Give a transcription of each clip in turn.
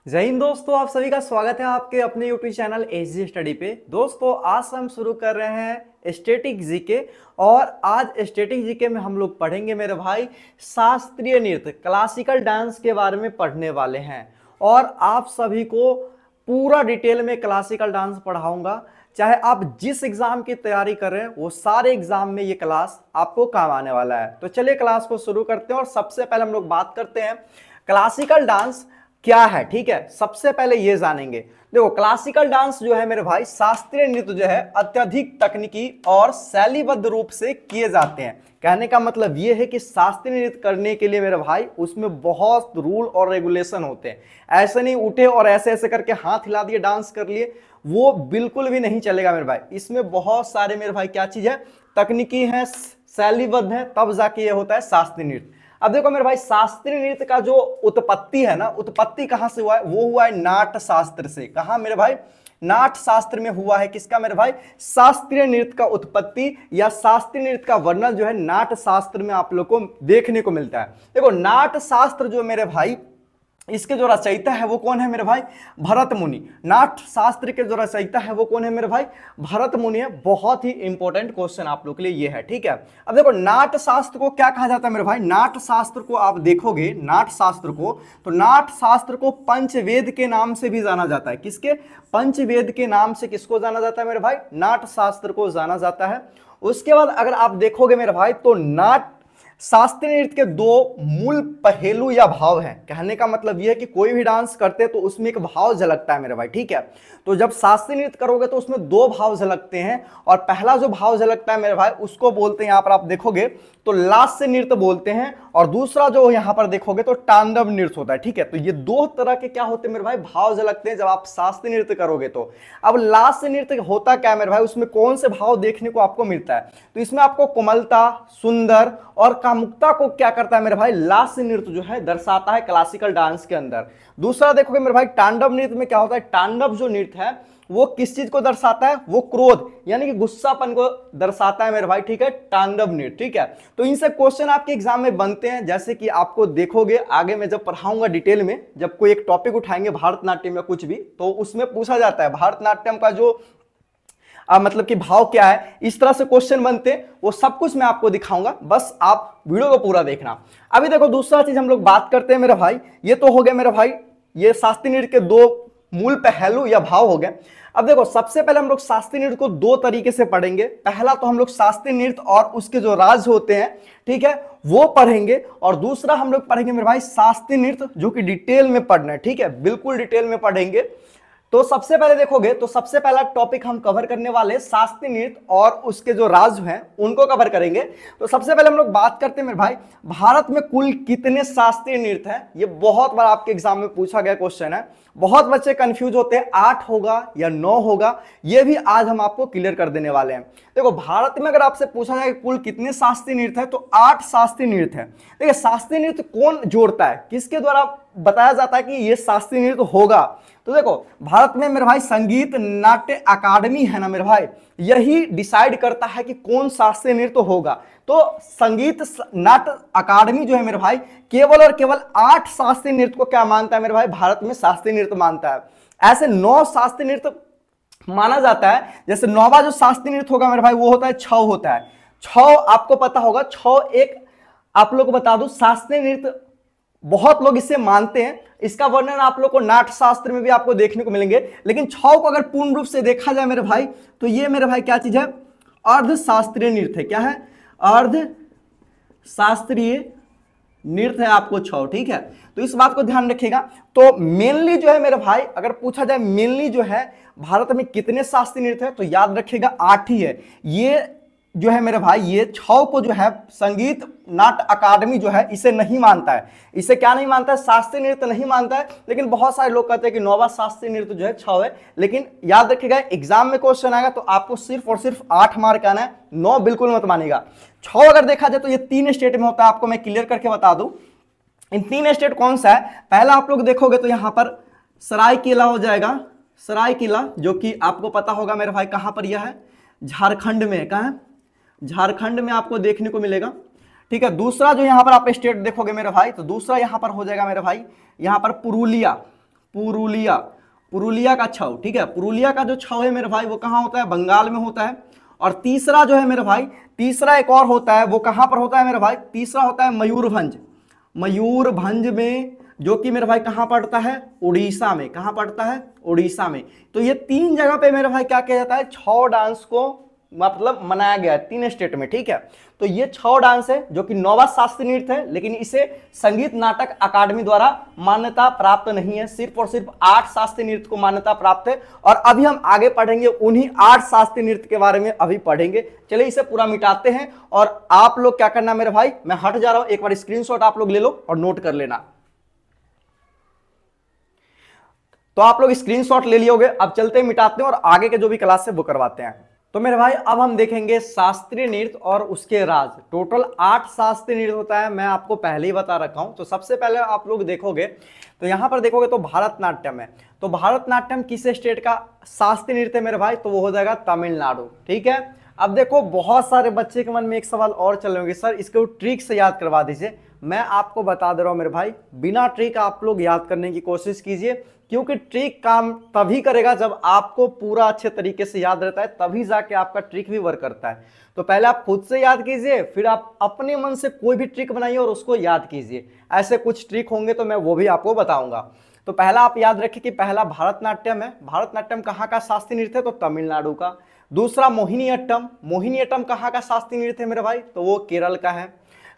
जय हिंद दोस्तों, आप सभी का स्वागत है आपके अपने यूट्यूब चैनल एसजी स्टडी पे। दोस्तों आज हम शुरू कर रहे हैं स्टैटिक जीके और आज स्टैटिक जीके में हम लोग पढ़ेंगे मेरे भाई शास्त्रीय नृत्य क्लासिकल डांस के बारे में पढ़ने वाले हैं। और आप सभी को पूरा डिटेल में क्लासिकल डांस पढ़ाऊंगा। चाहे आप जिस एग्जाम की तैयारी कर रहे हैं वो सारे एग्जाम में ये क्लास आपको काम आने वाला है। तो चलिए क्लास को शुरू करते हैं और सबसे पहले हम लोग बात करते हैं क्लासिकल डांस क्या है। ठीक है, सबसे पहले ये जानेंगे। देखो क्लासिकल डांस जो है मेरे भाई शास्त्रीय नृत्य जो है अत्यधिक तकनीकी और शैलीबद्ध रूप से किए जाते हैं। कहने का मतलब ये है कि शास्त्रीय नृत्य करने के लिए मेरे भाई उसमें बहुत रूल और रेगुलेशन होते हैं। ऐसे नहीं उठे और ऐसे ऐसे करके हाथ हिला दिए डांस कर लिए, वो बिल्कुल भी नहीं चलेगा मेरे भाई। इसमें बहुत सारे मेरे भाई क्या चीज है, तकनीकी है, शैलीबद्ध है, तब जाके ये होता है शास्त्रीय नृत्य। अब देखो मेरे भाई शास्त्रीय नृत्य का जो उत्पत्ति है ना, उत्पत्ति कहां से हुआ है, वो हुआ है नाट्य शास्त्र से। कहां मेरे भाई, नाट्य शास्त्र में हुआ है। किसका मेरे भाई, शास्त्रीय नृत्य का उत्पत्ति या शास्त्रीय नृत्य का वर्णन जो है नाट्य शास्त्र में आप लोग को देखने को मिलता है। देखो नाट्य शास्त्र जो मेरे भाई इसके जो रचयिता है वो कौन है मेरे भाई, भरत मुनि। नाट्य शास्त्र के जो रचयिता है वो कौन है मेरे भाई, भरत मुनि है। बहुत ही इंपॉर्टेंट क्वेश्चन आप लोग के लिए ये है। ठीक है, अब देखो नाट्य शास्त्र को क्या कहा जाता है मेरे भाई, नाट्य शास्त्र को आप देखोगे नाट्य शास्त्र को, तो नाट्य शास्त्र को पंचवेद के नाम से भी जाना जाता है। किसके, पंचवेद के नाम से किसको जाना जाता है मेरे भाई, नाट्य शास्त्र को जाना जाता है। उसके बाद अगर आप देखोगे मेरे भाई तो नाट्य शास्त्रीय नृत्य के दो मूल पहलू या भाव हैं। कहने का मतलब यह है कि कोई भी डांस करते हैं तो उसमें एक भाव झलकता है मेरे भाई। ठीक है, तो जब शास्त्रीय नृत्य करोगे तो उसमें दो भाव झलकते हैं और पहला जो भाव झलकता है मेरे भाई उसको बोलते हैं, यहां पर आप देखोगे तो लास्य नृत्य बोलते हैं, और दूसरा जो यहां पर देखोगे तो तांडव नृत्य होता है। ठीक है, तो ये दो तरह के क्या होते हैं मेरे भाई, भाव झलकते हैं जब आप शास्त्रीय नृत्य करोगे तो। अब लास्य नृत्य होता क्या है मेरे भाई, उसमें कौन से भाव देखने को आपको मिलता है, तो इसमें आपको कोमलता, सुंदर और कामुकता को क्या करता है मेरे भाई, लास्य नृत्य जो है दर्शाता है क्लासिकल डांस के अंदर। दूसरा देखोगे मेरे भाई तांडव नृत्य में क्या होता है, तांडव जो नृत्य है वो किस चीज को दर्शाता है, वो क्रोध यानी कि गुस्सापन को दर्शाता है मेरे भाई। ठीक है, तांडव नृत्य। ठीक है, तो इनसे क्वेश्चन आपके एग्जाम में बनते हैं, जैसे कि आपको देखोगे आगे मैं जब पढ़ाऊंगा डिटेल में, जब कोई एक टॉपिक उठाएंगे भारतनाट्यम या कुछ भी, तो उसमें पूछा जाता है भारतनाट्यम का जो मतलब कि भाव क्या है, इस तरह से क्वेश्चन बनते हैं। वो सब कुछ मैं आपको दिखाऊंगा, बस आप वीडियो को पूरा देखना। अभी देखो दूसरा चीज हम लोग बात करते हैं मेरे भाई, ये तो हो गया मेरे भाई ये शास्त्रीय नृत्य के दो मूल पहलू या भाव हो गए। अब देखो सबसे पहले हम लोग शास्त्रीय नृत्य को दो तरीके से पढ़ेंगे। पहला तो हम लोग शास्त्रीय नृत्य और उसके जो राज होते हैं, ठीक है, वो पढ़ेंगे, और दूसरा हम लोग पढ़ेंगे मेरे भाई शास्त्रीय नृत्य जो कि डिटेल में पढ़ना है। ठीक है, बिल्कुल डिटेल में पढ़ेंगे। तो सबसे पहले देखोगे तो सबसे पहला टॉपिक हम कवर करने वाले शास्त्रीय नृत्य और उसके जो राज हैं उनको कवर करेंगे। तो सबसे पहले हम लोग बात करते हैं मेरे भाई, भारत में कुल कितने शास्त्रीय नृत्य हैं। ये बहुत बार आपके एग्जाम में पूछा गया क्वेश्चन है, बहुत बच्चे कंफ्यूज होते हैं 8 होगा या 9 होगा, ये भी आज हम आपको क्लियर कर देने वाले हैं। देखो भारत में अगर आपसे पूछा जाए कुल कितने शास्त्रीय नृत्य है तो 8 शास्त्रीय नृत्य है। देखिए शास्त्रीय नृत्य कौन जोड़ता है, किसके द्वारा बताया जाता है कि ये शास्त्रीय नृत्य होगा, तो देखो भारत में मेरे भाई संगीत नाट्य अकादमी है ना मेरे भाई, यही डिसाइड करता है कि कौन शास्त्रीय नृत्य होगा। तो संगीत नाट्य अकादमी जो है मेरे भाई केवल और केवल 8 शास्त्रीय नृत्य को क्या मानता है मेरे भाई, भारत में शास्त्रीय नृत्य मानता है। ऐसे 9 शास्त्रीय नृत्य माना जाता है। जैसे 9वां जो शास्त्रीय नृत्य होगा मेरे भाई वो होता है छौ होता है। छौ आपको पता होगा, छौ एक आप लोग को बता दूं शास्त्रीय नृत्य बहुत लोग इसे मानते हैं। इसका वर्णन आप लोग को नाट्य शास्त्र में भी आपको देखने को मिलेंगे। लेकिन छौ को अगर पूर्ण रूप से देखा जाए मेरे भाई तो ये मेरे भाई क्या चीज है, अर्ध शास्त्रीय नृत्य है। क्या है, अर्ध शास्त्रीय नृत्य है आपको छौ। ठीक है, तो इस बात को ध्यान रखिएगा। तो मेनली जो है मेरे भाई अगर पूछा जाए मेनली जो है भारत में कितने शास्त्रीय नृत्य है तो याद रखिएगा 8 ही है। ये जो है मेरे भाई ये 6 को जो है संगीत नाट्य अकादमी जो है इसे नहीं मानता है। इसे क्या नहीं मानता है, शास्त्रीय नृत्य नहीं मानता है। लेकिन बहुत सारे लोग कहते हैं कि 9वां शास्त्रीय नृत्य जो है 6 है। लेकिन याद रखिएगा एग्जाम में क्वेश्चन आएगा तो आपको सिर्फ और सिर्फ 8 मार्क आना है, 9 बिल्कुल मत मानिएगा। 6 अगर देखा जाए तो ये 3 स्टेट में होता है, आपको मैं क्लियर करके बता दूं। इन 3 स्टेट कौन सा है, पहला आप लोग देखोगे तो यहां पर सरायकेला हो जाएगा, सरायकेला जो कि आपको पता होगा मेरे भाई कहां पर यह है, झारखंड में। कहां है, झारखंड में आपको देखने को मिलेगा। ठीक है, दूसरा जो यहां पर आप स्टेट देखोगे मेरे भाई तो दूसरा यहां पर हो जाएगा मेरे भाई, यहां पर पुरुलिया। पुरुलिया, पुरुलिया का छऊ, ठीक है। पुरुलिया का जो छऊ है मेरे भाई वो कहाँ होता है, बंगाल में होता है। और तीसरा जो है मेरे भाई, तीसरा एक और होता है, वो कहाँ पर होता है मेरे भाई, तीसरा होता है मयूरभंज, मयूरभंज में, जो कि मेरे भाई कहाँ पड़ता है, उड़ीसा में। कहाँ पड़ता है, उड़ीसा में। तो ये 3 जगह पे मेरे भाई क्या किया जाता है, छऊ डांस को मतलब मनाया गया है 3 स्टेट में, ठीक है। तो ये छऊ डांस है जो कि 9वां शास्त्रीय नृत्य है, लेकिन इसे संगीत नाटक अकादमी द्वारा मान्यता प्राप्त नहीं है। सिर्फ और सिर्फ 8 शास्त्रीय नृत्य को मान्यता प्राप्त है। और अभी हम आगे पढ़ेंगे उन्हीं 8 शास्त्रीय नृत्य के बारे में अभी पढ़ेंगे। चलिए इसे पूरा मिटाते हैं। और आप लोग क्या करना मेरे भाई, मैं हट जा रहा हूं, एक बार स्क्रीनशॉट आप लोग ले लो और नोट कर लेना। तो आप लोग स्क्रीनशॉट ले लियोगे। अब चलते हैं, मिटाते हैं और आगे के जो भी क्लास है वो करवाते हैं। तो मेरे भाई अब हम देखेंगे शास्त्रीय नृत्य और उसके राज। टोटल 8 शास्त्रीय नृत्य होता है, मैं आपको पहले ही बता रखा हूं। तो सबसे पहले आप लोग देखोगे तो यहां पर देखोगे तो भारतनाट्यम है। तो भारतनाट्यम किस स्टेट का शास्त्रीय नृत्य है मेरे भाई, तो वो हो जाएगा तमिलनाडु, ठीक है। अब देखो बहुत सारे बच्चे के मन में एक सवाल और चल रहे होंगे, सर इसको ट्रिक से याद करवा दीजिए। मैं आपको बता दे रहा हूं मेरे भाई, बिना ट्रिक आप लोग याद करने की कोशिश कीजिए, क्योंकि ट्रिक काम तभी करेगा जब आपको पूरा अच्छे तरीके से याद रहता है, तभी जाके आपका ट्रिक भी वर्क करता है। तो पहले आप खुद से याद कीजिए, फिर आप अपने मन से कोई भी ट्रिक बनाइए और उसको याद कीजिए। ऐसे कुछ ट्रिक होंगे तो मैं वो भी आपको बताऊंगा। तो पहला आप याद रखिए कि पहला भारतनाट्यम है। भारतनाट्यम कहाँ का शास्त्रीय नृत्य है, तो तमिलनाडु का। दूसरा मोहिनीअट्टम, मोहिनीअट्टम कहाँ का शास्त्रीय नृत्य है मेरे भाई, तो वो केरल का है।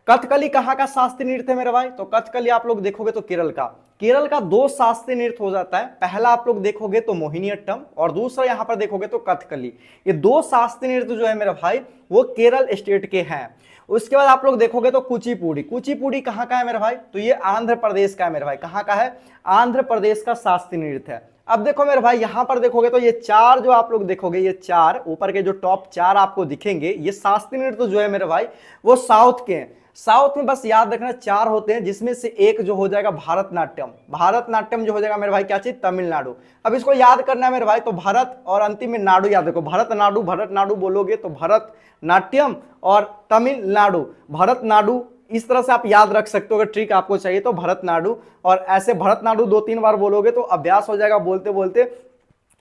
कथकली कहाँ का शास्त्रीय नृत्य है मेरे भाई, तो कथकली आप लोग देखोगे तो केरल का। केरल का 2 शास्त्रीय नृत्य हो जाता है, पहला आप लोग देखोगे तो मोहिनीअट्टम और दूसरा यहाँ पर देखोगे तो कथकली। ये 2 शास्त्रीय नृत्य जो है मेरे भाई वो केरल स्टेट के हैं। उसके बाद आप लोग देखोगे तो कुचिपुड़ी, कुचिपुड़ी कहाँ का है मेरे भाई, तो ये आंध्र प्रदेश का है मेरे भाई। कहाँ का है, आंध्र प्रदेश का शास्त्रीय नृत्य है। अब देखो मेरे भाई यहाँ पर देखोगे तो ये 4 जो आप लोग देखोगे, ये 4 ऊपर के जो टॉप 4 आपको दिखेंगे, ये शास्त्रीय नृत्य जो है मेरे भाई वो साउथ के हैं। साउथ में बस याद रखना 4 होते हैं, जिसमें से एक जो हो जाएगा भारतनाट्यम। भारतनाट्यम जो हो जाएगा मेरे भाई क्या चीज, तमिलनाडु। अब इसको याद करना है मेरे भाई, तो भारत और अंतिम में नाडु याद रखो। भरतनाडु, भरतनाडु बोलोगे तो भरतनाट्यम और तमिलनाडु, भरतनाडु। इस तरह से आप याद रख सकते हो। अगर ट्रिक आपको चाहिए तो भरतनाडु, और ऐसे भरतनाडु 2-3 बार बोलोगे तो अभ्यास हो जाएगा बोलते बोलते,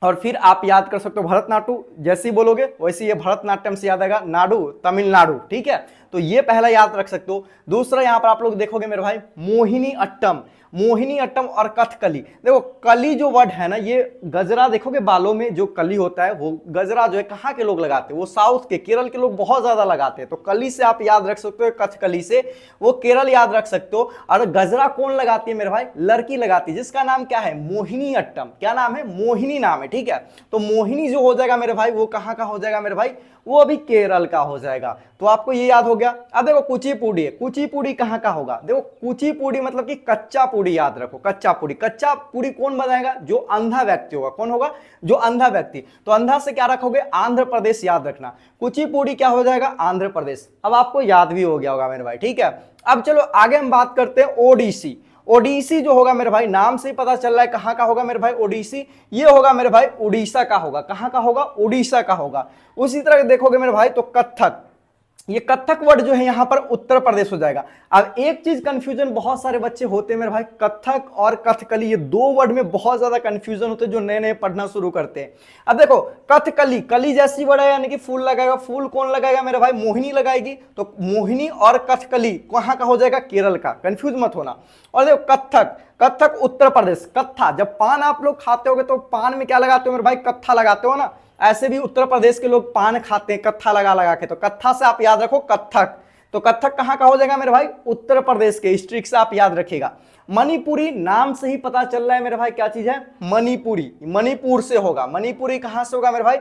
और फिर आप याद कर सकते हो भरतनाट्यम। जैसे ही बोलोगे वैसे ये भरतनाट्यम से याद आएगा नाडु, तमिलनाडु, ठीक है। तो ये पहला याद रख सकते हो। दूसरा यहाँ पर आप लोग देखोगे मेरे भाई मोहिनीअट्टम, मोहिनीअट्टम और कथकली। देखो कली जो वर्ड है ना, ये गजरा देखोगे बालों में जो कली होता है, वो गजरा जो है कहाँ के लोग लगाते हैं, वो साउथ के, केरल के लोग बहुत ज्यादा लगाते हैं। तो कली से आप याद रख सकते हो, कथकली से वो केरल याद रख सकते हो। और गजरा कौन लगाती है मेरे भाई, लड़की लगाती है, जिसका नाम क्या है, मोहिनीअट्टम। क्या नाम है, मोहिनी नाम है, ठीक है। तो मोहिनी जो हो जाएगा मेरे भाई वो कहाँ का हो जाएगा मेरे भाई, वो अभी केरल का हो जाएगा। तो आपको ये याद हो गया। अब देखो कुचिपुड़ी है, कुचिपुड़ी कहाँ का होगा, देखो कुचिपुड़ी मतलब कि कच्चा पूड़ी याद रखो, कच्चा पूड़ी। कच्चा पूड़ी कौन बनाएगा, जो अंधा व्यक्ति होगा। कौन होगा, जो अंधा व्यक्ति। तो अंधा से क्या रखोगे, आंध्र प्रदेश याद रखना। कुचिपुड़ी क्या हो जाएगा, आंध्र प्रदेश। अब आपको याद भी हो गया होगा मेरे भाई, ठीक है। अब चलो आगे हम बात करते हैं ओडिसी। ओडिसी जो होगा मेरे भाई, नाम से ही पता चल रहा है कहाँ का होगा मेरे भाई ओडिसी, ये होगा मेरे भाई उड़ीसा का होगा। कहाँ का होगा, उड़ीसा का होगा। उसी तरह देखोगे मेरे भाई तो कथक, ये कथक वर्ड जो है यहाँ पर उत्तर प्रदेश हो जाएगा। अब एक चीज कंफ्यूजन बहुत सारे बच्चे होते हैं मेरे भाई, कथक और कथकली, ये 2 वर्ड में बहुत ज्यादा कंफ्यूजन होते हैं जो नए नए पढ़ना शुरू करते हैं। अब देखो कथकली, कली जैसी वर्ड है यानी कि फूल लगाएगा। फूल कौन लगाएगा मेरे भाई, मोहिनी लगाएगी। तो मोहिनी और कथकली कहाँ का हो जाएगा, केरल का। कंफ्यूज मत होना। और देखो कथक, कथक उत्तर प्रदेश। कत्था, जब पान आप लोग खाते होगे तो पान में क्या लगाते हो मेरे भाई, कत्था लगाते हो ना। ऐसे भी उत्तर प्रदेश के लोग पान खाते हैं कत्था लगा लगा के। तो कत्था से आप याद रखो कथक। तो कथक कहाँ का हो जाएगा मेरे भाई, उत्तर प्रदेश के। इस ट्रिक से आप याद रखिएगा। मणिपुरी, नाम से ही पता चल रहा है मेरे भाई क्या चीज है, मणिपुरी। मणिपुर से होगा। मणिपुरी कहाँ से होगा मेरे भाई,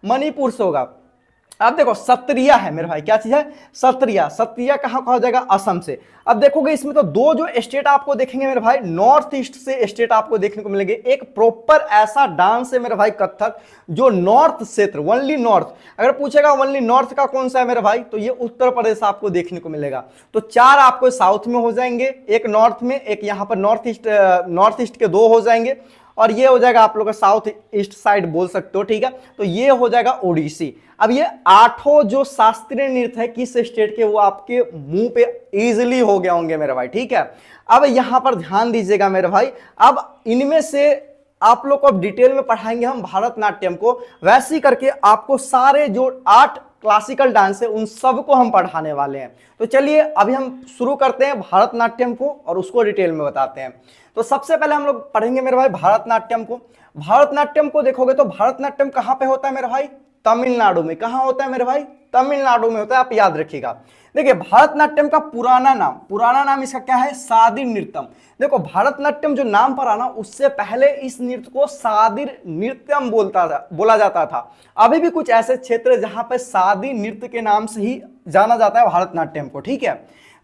मणिपुर से होगा। अब देखो सत्रिया है मेरे भाई, क्या चीज है, सत्रिया। सत्रिया कहाँ का हो जाएगा, असम से। अब देखोगे इसमें तो 2 जो स्टेट आपको देखेंगे मेरे भाई, नॉर्थ ईस्ट से स्टेट आपको देखने को मिलेंगे। एक प्रॉपर ऐसा डांस है मेरे भाई कथक, जो नॉर्थ क्षेत्र, ओनली नॉर्थ। अगर पूछेगा ओनली नॉर्थ का कौन सा है मेरे भाई, तो ये उत्तर प्रदेश आपको देखने को मिलेगा। तो 4 आपको साउथ में हो जाएंगे, एक नॉर्थ में, एक यहाँ पर नॉर्थ ईस्ट के 2 हो जाएंगे, और ये हो जाएगा आप लोग का साउथ ईस्ट साइड बोल सकते हो, ठीक है। तो ये हो जाएगा ओडिसी। अब ये 8 जो शास्त्रीय नृत्य है किस स्टेट के, वो आपके मुंह पे इजीली हो गए होंगे मेरे भाई, ठीक है। अब यहां पर ध्यान दीजिएगा मेरे भाई, अब इनमें से आप लोग को अब डिटेल में पढ़ाएंगे हम भारतनाट्यम को, वैसे ही करके आपको सारे जो 8 क्लासिकल डांस है उन सबको हम पढ़ाने वाले हैं। तो चलिए अभी हम शुरू करते हैं भारतनाट्यम को और उसको डिटेल में बताते हैं। तो सबसे पहले हम लोग पढ़ेंगे मेरे भाई भारतनाट्यम को। भारतनाट्यम को देखोगे तो भारतनाट्यम कहाँ पे होता है मेरे भाई? तमिलनाडु में। कहाँ होता है मेरे भाई? तमिलनाडु में होता है, आप याद रखिएगा। देखिए भारतनाट्यम का पुराना नाम इसका क्या है? सादिर नृत्यम। देखो भारतनाट्यम जो नाम पर आना, उससे पहले इस नृत्य को सादिर नृत्यम बोला जाता था। अभी भी कुछ ऐसे क्षेत्र जहां पर सादी नृत्य के नाम से ही जाना जाता है भारतनाट्यम को, ठीक है।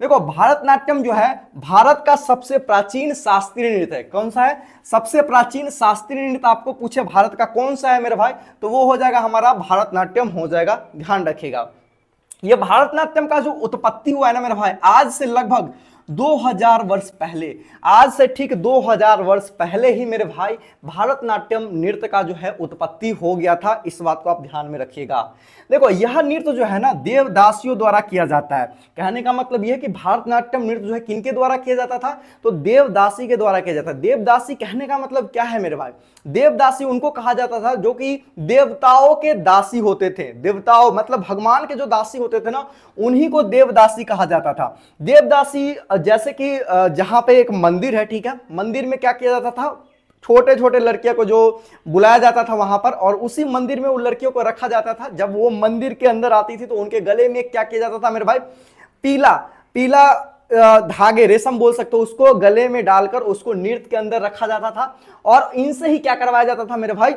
देखो भारतनाट्यम जो है भारत का सबसे प्राचीन शास्त्रीय नृत्य है। कौन सा है? सबसे प्राचीन शास्त्रीय नृत्य आपको पूछे भारत का कौन सा है मेरे भाई, तो वो हो जाएगा हमारा भारतनाट्यम हो जाएगा, ध्यान रखिएगा। ये भारतनाट्यम का जो उत्पत्ति हुआ है ना मेरे भाई, आज से लगभग 2000 वर्ष पहले, आज से ठीक 2000 वर्ष पहले ही मेरे भाई भारतनाट्यम नृत्य का जो है उत्पत्ति हो गया था। इस बात को आप ध्यान में रखिएगा। देखो यह नृत्य जो है ना देवदासियों द्वारा किया जाता है। कहने का मतलब यह है कि भारतनाट्यम नृत्य जो है किनके द्वारा किया जाता था? तो देवदासी के द्वारा किया जाता है। देवदासी कहने का मतलब क्या है मेरे भाई? देवदासी उनको कहा जाता था जो कि देवताओं के दासी होते थे। देवताओं मतलब भगवान के जो दासी होते थे ना, उन्हीं को देवदासी कहा जाता था। देवदासी जैसे कि जहां पे एक मंदिर है, ठीक है, मंदिर में क्या किया जाता था? छोटे छोटे लड़कियों को जो बुलाया जाता था वहां पर, और उसी मंदिर में उन लड़कियों को रखा जाता था। जब वो मंदिर के अंदर आती थी तो उनके गले में क्या किया जाता था मेरे भाई? पीला पीला धागे, रेशम बोल सकते हो, उसको गले में डालकर उसको नृत्य के अंदर रखा जाता था। और इनसे ही क्या करवाया जाता था मेरे भाई?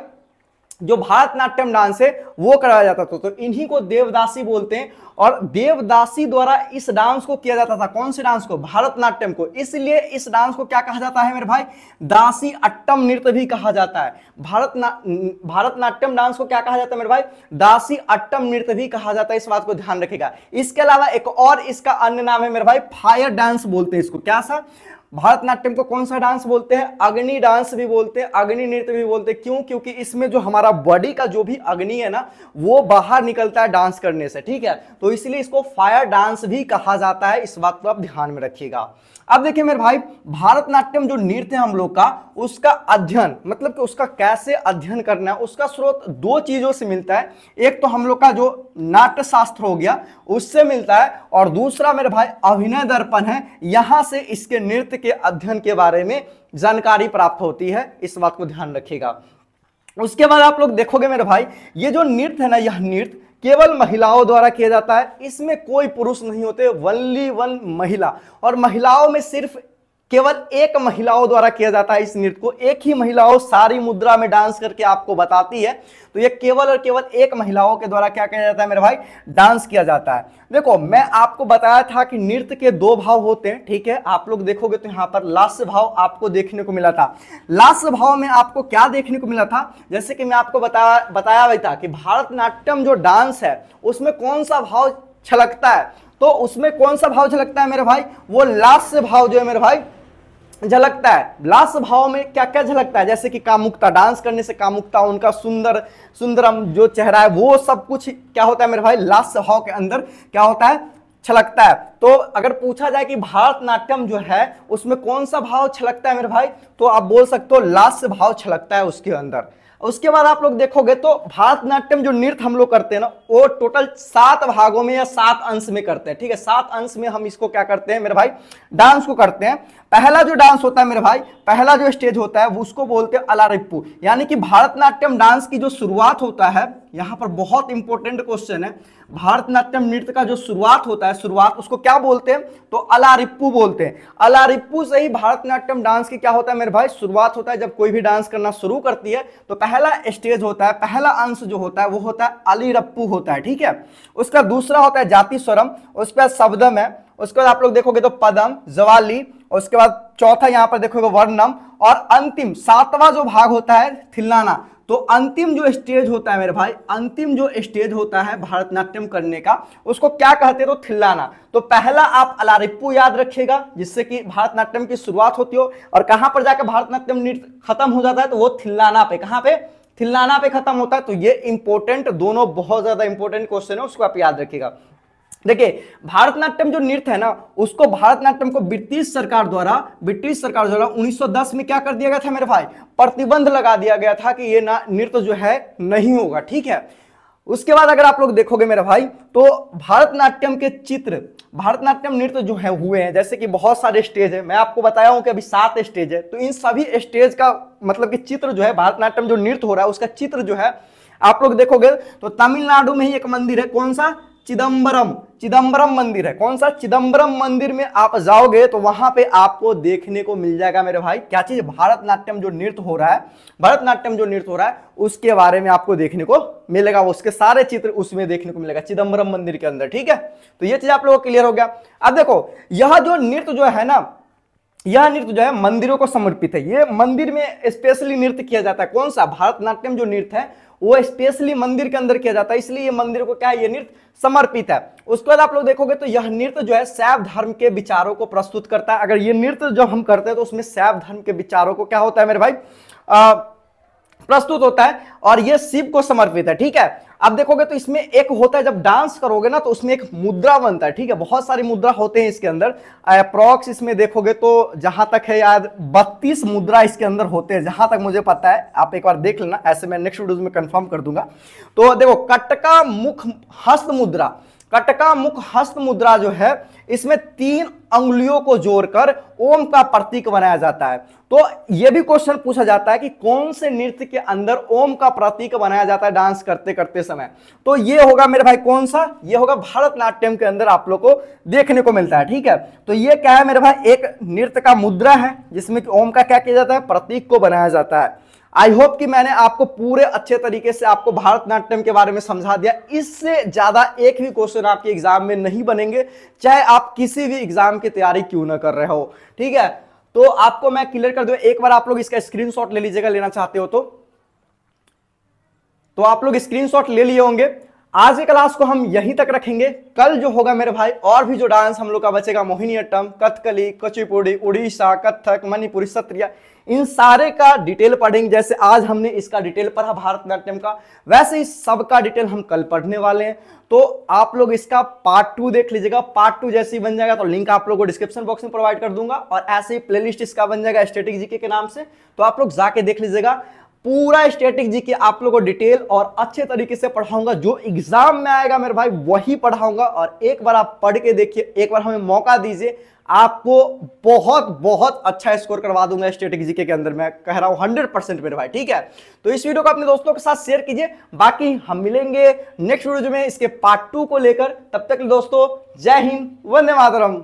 जो भारतनाट्यम डांस है वो कराया जाता था। तो इन्हीं को देवदासी बोलते हैं। और देवदासी द्वारा इस डांस को किया जाता था। कौन से डांस को? भारतनाट्यम को। इसलिए इस डांस को क्या कहा जाता है मेरे भाई? दासी अट्टम नृत्य भी कहा जाता है। भारतनाट्यम डांस को क्या कहा जाता है मेरे भाई? दासी अट्टम नृत्य भी कहा जाता है। इस बात को ध्यान रखिएगा। इसके अलावा एक और इसका अन्य नाम है मेरे भाई, फायर डांस बोलते हैं इसको। क्या सा? भारतनाट्यम को कौन सा डांस बोलते हैं? अग्नि डांस भी बोलते हैं, अग्नि नृत्य भी बोलते हैं। क्यों? क्योंकि इसमें जो हमारा बॉडी का जो भी अग्नि है ना, वो बाहर निकलता है डांस करने से, ठीक है। तो इसलिए इसको फायर डांस भी कहा जाता है। इस बात को आप ध्यान में रखिएगा। अब देखिए मेरे भाई, भारतनाट्यम जो नृत्य है हम लोग का, उसका अध्ययन मतलब कि उसका कैसे अध्ययन करना है, उसका स्रोत 2 चीजों से मिलता है। एक तो हम लोग का जो नाट्य शास्त्र हो गया उससे मिलता है, और दूसरा मेरे भाई अभिनय दर्पण है। यहां से इसके नृत्य के अध्ययन के बारे में जानकारी प्राप्त होती है। इस बात को ध्यान रखिएगा। उसके बाद आप लोग देखोगे मेरे भाई, ये जो नृत्य है ना, यह नृत्य केवल महिलाओं द्वारा किया जाता है। इसमें कोई पुरुष नहीं होते, ओनली वन महिला। और महिलाओं में सिर्फ केवल एक महिलाओं द्वारा किया जाता है इस नृत्य को। एक ही महिलाओं सारी मुद्रा में डांस करके आपको बताती है। तो ये केवल और केवल एक महिलाओं के द्वारा क्या किया जाता है मेरे भाई? डांस किया जाता है। देखो मैं आपको बताया था कि नृत्य के 2 भाव होते हैं, ठीक है। आप लोग देखोगे तो यहाँ पर लास्य भाव आपको देखने को मिला था। लास्य भाव में आपको क्या देखने को मिला था? जैसे कि मैं आपको बताया हुआ था कि भारतनाट्यम जो डांस है उसमें कौन सा भाव छलकता है। तो उसमें कौन सा भाव झलकता है मेरे भाई? वो लास्य भाव जो है मेरे भाई झलकता है। लास्य भाव में क्या क्या झलकता है? जैसे कि कामुकता, डांस करने से कामुकता, उनका सुंदरम जो चेहरा है, वो सब कुछ क्या होता है मेरे भाई? लास्य भाव के अंदर क्या होता है? छलकता है। तो अगर पूछा जाए कि भारतनाट्यम जो है उसमें कौन सा भाव छलकता है मेरे भाई, तो आप बोल सकते हो लास्य भाव छलकता है उसके अंदर। उसके बाद आप लोग देखोगे तो भारतनाट्यम जो नृत्य हम लोग करते हैं ना, वो टोटल 7 भागों में या 7 अंश में करते हैं, ठीक है। 7 अंश में हम इसको क्या करते हैं मेरे भाई? डांस को करते हैं। पहला जो डांस होता है मेरे भाई, पहला जो स्टेज होता है उसको बोलते हैं अलारिप्पू। यानी कि भारतनाट्यम डांस की जो शुरुआत होता है, यहाँ पर बहुत इंपॉर्टेंट क्वेश्चन है, भारतनाट्यम नृत्य का जो शुरुआत होता है, शुरुआत उसको क्या बोलते हैं? तो अलारिप्पू बोलते हैं। अलारिप्पू से ही भारतनाट्यम डांस की क्या होता है मेरे भाई? शुरुआत होता है। जब कोई भी डांस करना शुरू करती है तो पहला स्टेज होता है, पहला अंश जो होता है वो होता है अलिरप्पू होता है, ठीक है। उसका दूसरा होता है जाति स्वरम, उसके बाद शब्दम है, उसके बाद आप लोग देखोगे तो पदम, जवाली, उसके बाद चौथा यहाँ पर देखोगे वर्णम, और अंतिम 7वां जो भाग होता है थिल्लाना। तो अंतिम जो स्टेज होता है मेरे भाई, अंतिम जो स्टेज होता है भारतनाट्यम करने का, उसको क्या कहते हैं? तो थिल्लाना। तो पहला आप अलारिप्पू याद रखिएगा, जिससे कि भारतनाट्यम की शुरुआत होती हो, और कहां पर जाकर भारतनाट्यम नृत्य खत्म हो जाता है? तो वो थिल्लाना पे। कहां पे? थिल्लाना पे खत्म होता है। तो ये इंपॉर्टेंट, दोनों बहुत ज्यादा इंपॉर्टेंट क्वेश्चन है, उसको आप याद रखिएगा। देखिए भारतनाट्यम जो नृत्य है ना, उसको भारतनाट्यम को ब्रिटिश सरकार द्वारा 1910 में क्या कर दिया गया था मेरे भाई, प्रतिबंध लगा दिया गया था कि ये नृत्य जो है नहीं होगा। ठीक है, उसके बाद अगर आप लोग देखोगे मेरे भाई तो भारतनाट्यम के चित्र, भारतनाट्यम नृत्य जो है हुए हैं, जैसे कि बहुत सारे स्टेज है, मैं आपको बताया हूं कि अभी 7 स्टेज है, तो इन सभी स्टेज का मतलब कि चित्र जो है, भारतनाट्यम जो नृत्य हो रहा है उसका चित्र जो है आप लोग देखोगे तो तमिलनाडु में ही एक मंदिर है, कौन सा, चिदम्बरम मंदिर है। कौन सा, चिदम्बरम मंदिर में आप जाओगे तो वहां पे आपको देखने को मिल जाएगा मेरे भाई क्या चीज, भारतनाट्यम जो नृत्य हो रहा है, भारतनाट्यम जो नृत्य हो रहा है उसके बारे में आपको देखने को मिलेगा, उसके सारे चित्र उसमें देखने को मिलेगा चिदम्बरम मंदिर के अंदर। ठीक है, तो ये चीज आप लोगों को क्लियर हो गया। अब देखो यह जो नृत्य जो है ना, यह नृत्य जो है मंदिरों को समर्पित है, ये मंदिर में स्पेशली नृत्य किया जाता है। कौन सा, भारतनाट्यम जो नृत्य है वो स्पेशली मंदिर के अंदर किया जाता है, इसलिए ये मंदिर को क्या है, ये नृत्य समर्पित है। उसके बाद आप लोग देखोगे तो यह नृत्य जो है शैव धर्म के विचारों को प्रस्तुत करता है। अगर ये नृत्य जो हम करते हैं तो उसमें शैव धर्म के विचारों को क्या होता है मेरे भाई, प्रस्तुत होता है, और ये शिव को समर्पित है। ठीक है, अब देखोगे तो इसमें एक होता है, जब डांस करोगे ना तो उसमें एक मुद्रा बनता है। ठीक है, बहुत सारी मुद्रा होते हैं इसके अंदर, अप्रॉक्स इसमें देखोगे तो जहां तक है याद 32 मुद्रा इसके अंदर होते हैं, जहां तक मुझे पता है, आप एक बार देख लेना, ऐसे मैं नेक्स्ट वीडियो में कंफर्म कर दूंगा। तो देखो कटका मुख हस्त मुद्रा, कटका मुख हस्त मुद्रा जो है इसमें 3 अंगुलियों को जोड़कर ओम का प्रतीक बनाया जाता है। तो यह भी क्वेश्चन पूछा जाता है कि कौन से नृत्य के अंदर ओम का प्रतीक बनाया जाता है डांस करते करते समय, तो ये होगा मेरे भाई कौन सा, ये होगा भारतनाट्यम के अंदर आप लोग को देखने को मिलता है। ठीक है, तो ये क्या है मेरे भाई, एक नृत्य का मुद्रा है जिसमें ओम का क्या किया जाता है, प्रतीक को बनाया जाता है। आई होप कि मैंने आपको पूरे अच्छे तरीके से आपको भारतनाट्यम के बारे में समझा दिया। इससे ज्यादा एक भी क्वेश्चन आपके एग्जाम में नहीं बनेंगे, चाहे आप किसी भी एग्जाम की तैयारी क्यों ना कर रहे हो। ठीक है, तो आपको मैं क्लियर कर दूं, एक बार आप लोग इसका स्क्रीनशॉट ले लीजिएगा, लेना चाहते हो तो आप लोग स्क्रीनशॉट ले लिए होंगे। आज की क्लास को हम यहीं तक रखेंगे, कल जो होगा मेरे भाई और भी जो डांस हम लोग का बचेगा, मोहिनीअट्टम, कथकली, कुचिपुड़ी, उड़ीसा, कथक, मणिपुरी, सत्रिया, इन सारे का डिटेल पढ़ेंगे। जैसे आज हमने इसका डिटेल पढ़ा भारतनाट्यम का, वैसे ही सबका डिटेल हम कल पढ़ने वाले हैं। तो आप लोग इसका पार्ट 2 देख लीजिएगा, पार्ट 2 जैसे ही बन जाएगा तो लिंक आप लोगों को डिस्क्रिप्शन बॉक्स में प्रोवाइड कर दूंगा, और ऐसे ही प्लेलिस्ट इसका बन जाएगा स्टैटिक जीके के नाम से, तो आप लोग जाके देख लीजिएगा। पूरा स्टैटिक जीके आप लोगों को डिटेल और अच्छे तरीके से पढ़ाऊंगा, जो एग्जाम में आएगा मेरे भाई वही पढ़ाऊंगा। और एक बार आप पढ़ के देखिए, एक बार हमें मौका दीजिए, आपको बहुत बहुत अच्छा स्कोर करवा दूंगा स्टैटिक जीके के अंदर, मैं कह रहा हूं 100% मेरे भाई। ठीक है, तो इस वीडियो को अपने दोस्तों के साथ शेयर कीजिए, बाकी हम मिलेंगे नेक्स्ट वीडियो में इसके पार्ट 2 को लेकर। तब तक दोस्तों जय हिंद, वंदे मातरम।